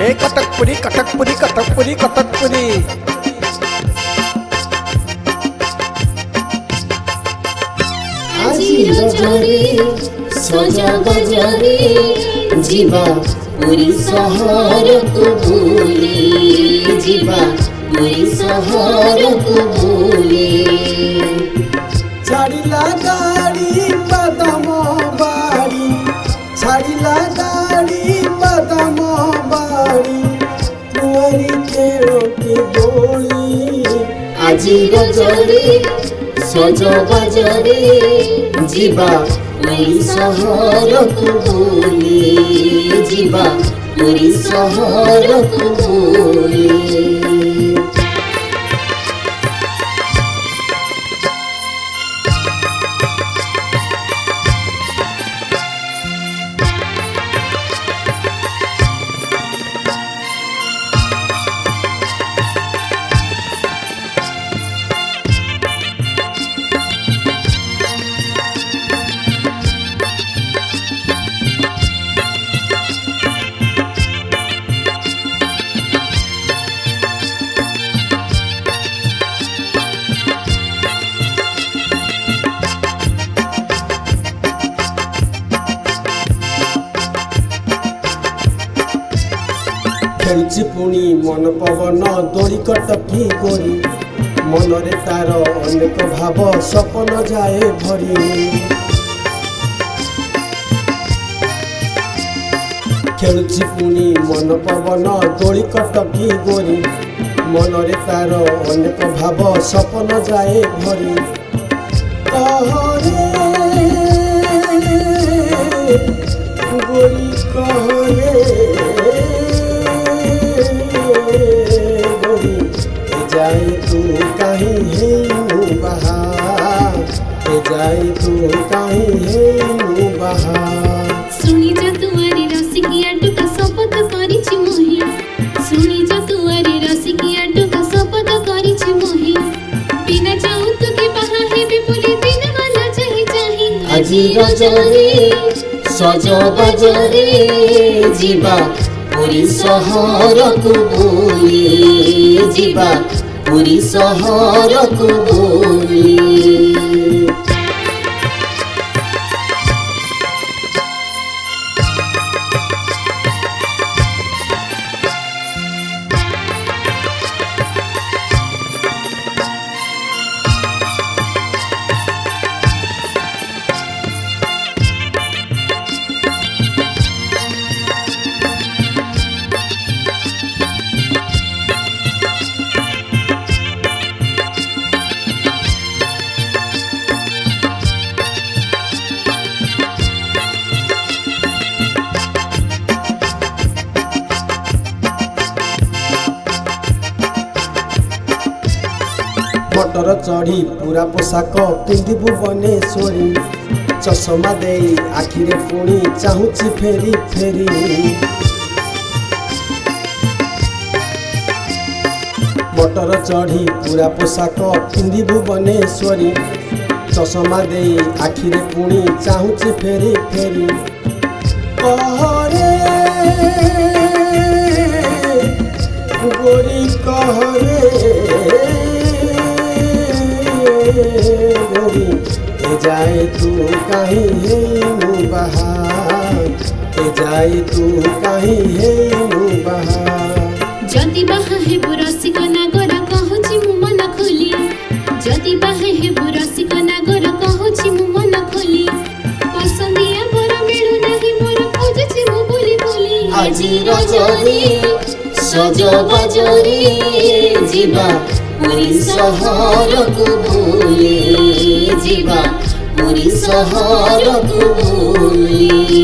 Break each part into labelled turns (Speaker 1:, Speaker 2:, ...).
Speaker 1: ए कटकपुरी कटकपुरी कटकपुरी कटकपुरी
Speaker 2: আজি রজরে সজা বাজারে ଯିବା ପୁରୀ ସହରକୁ ବୁଲି ଯିବା ପୁରୀ ସହରକୁ ବୁଲି
Speaker 3: ছাড়িলা গাড়ি বাদাম বাড়ি ছাড়িলা গাড়ি বাদাম বাড়ি কুয়ারি কেরোটি দোলি
Speaker 2: আজি রজরে সজা বাজারে ଯିବା ପୁରୀ ସହରକୁ ବୁଲି ଯିବା ପୁରୀ ସହରକୁ ବୁଲି
Speaker 3: ଖେଳିଛି ପୁଣି ମନ ପବନ ଦୋଳି କଟକି ଗୋରି ମନରେ ତାର ଅନେକ ଭାବ ସପନ ଯାଏ ଭରି ଖେଳୁଛି ପୁଣି ମନ ପବନ ଦୋଳି କଟକି ଗୋରି ମନରେ ତାର ଅନେକ ଭାବ ସପନ ଯାଏ ଭରି କହରେ ଗୋରି କହରେ जाए तू कहीं हेनु बहा जाए तू कहीं हेनु बहा
Speaker 2: सुनी जा तुआरी रसिकिया टुका शपथ करिछि मोहि सुनी जा तुआरी रसिकिया टुका शपथ करिछि मोहि बिना जाऊ तो के बहा हेबे पुरी दिन वाला चाहि चाहि আজি রজরে সজা বাজারে ଯିବା পুରୀ ସହରକୁ ବୁଲି ଯିବା ପୁରୀ ସହରକୁ ବୁଲି
Speaker 3: ମଟର ଚଢ଼ି ପୁରା ପୋଷାକ ପିନ୍ଧିବୁ ବନେଶ୍ୱରୀ ଚଷମା ଦେଇ ଆଖିରେ ପୁଣି ଚାହୁଁଛି ଫେରି ଫେରି ମଟର ଚଢ଼ି ପୁରା ପୋଷାକ ପିନ୍ଧିବୁ ବନେଶ୍ୱରୀ ଚଷମା ଦେଇ ଆଖିରେ ପୁଣି ଚାହୁଁଛି ଫେରି ଫେରି କହରେ ଗୋରି କହରେ गोरी जाए तू कहीं हेनु बहा जाए तू कहीं हेनु बहा
Speaker 2: जदि बाहा हे बुरसिक नागर कहछि मु मन खोली जदि बाहा हे बुरसिक नागर कहछि मु मन खोली पसंदिया बर मिलु नाही मोर खोजछि मु बोली बोली আজি রজরে সজা বাজারে ଯିବା পুରୀ সহরକୁ বুলি ଯିବା পুରୀ সহরକୁ বুলি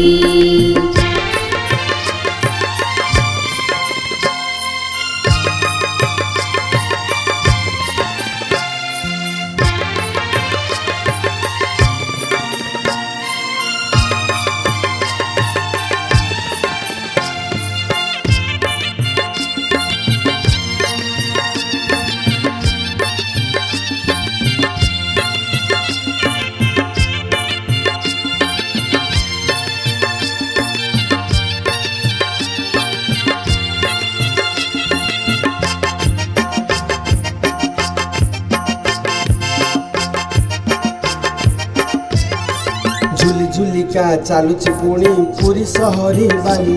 Speaker 3: ଝୁଲିକା ଚାଲୁଛି ପୁଣି ପୁରୀ ସହରୀ ବାଲି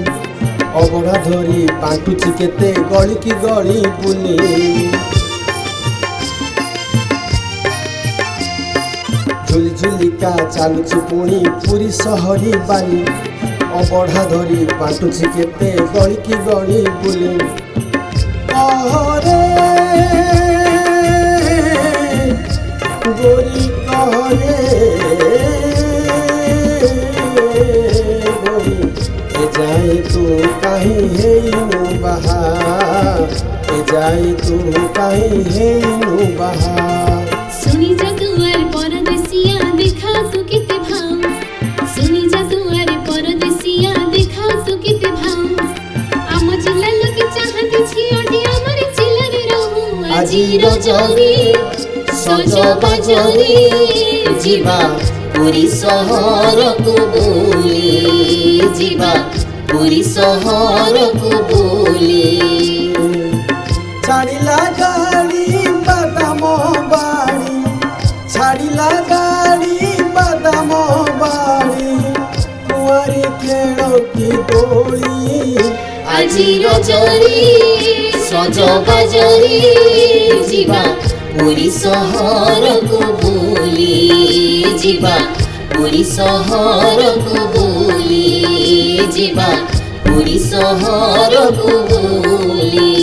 Speaker 3: ଅବଢ଼ା ଧରି ବାଣ୍ଟୁଛି କେତେ ଗଳିକି ଗଳି ବୁଲି ଝୁଲିକା ଚାଲୁଛି ପୁଣି ପୁରୀ ସହରୀ ବାଲି ଅବଢ଼ା ଧରି ବାଣ୍ଟୁଛି କେତେ ଗଳିକି ଗଳି ବୁଲି କହରେ ଗୋରି କହରେ ଗୋରି এযাই তু কাহি হেইনু বাহা এযাই তু কাহি হেইনু বাহা
Speaker 2: सुनी जा दुआर परदेसिया देखा तू किते भाव सुनी जा दुआर परदेसिया देखा तू किते भाव आम जिला लोके चाहते छी ओडी हमर जिला रे रहू
Speaker 3: আজি রজনী
Speaker 2: सज बाजरी
Speaker 3: ଯିବା
Speaker 2: पुरी सहर को बोली जीवा पुरी सहर को बोली
Speaker 3: ছাড়িলা গাড়ি বাদাম বাড়ি ছাড়িলা গাড়ি বাদাম বাড়ি কুয়ারি খেলতি দোলি
Speaker 2: আজি রজনী সজ বাজরি जीवा पुरी सहर को बोली जीवा पुरी सहर को बोली जीवा पुरी सहर को बोली।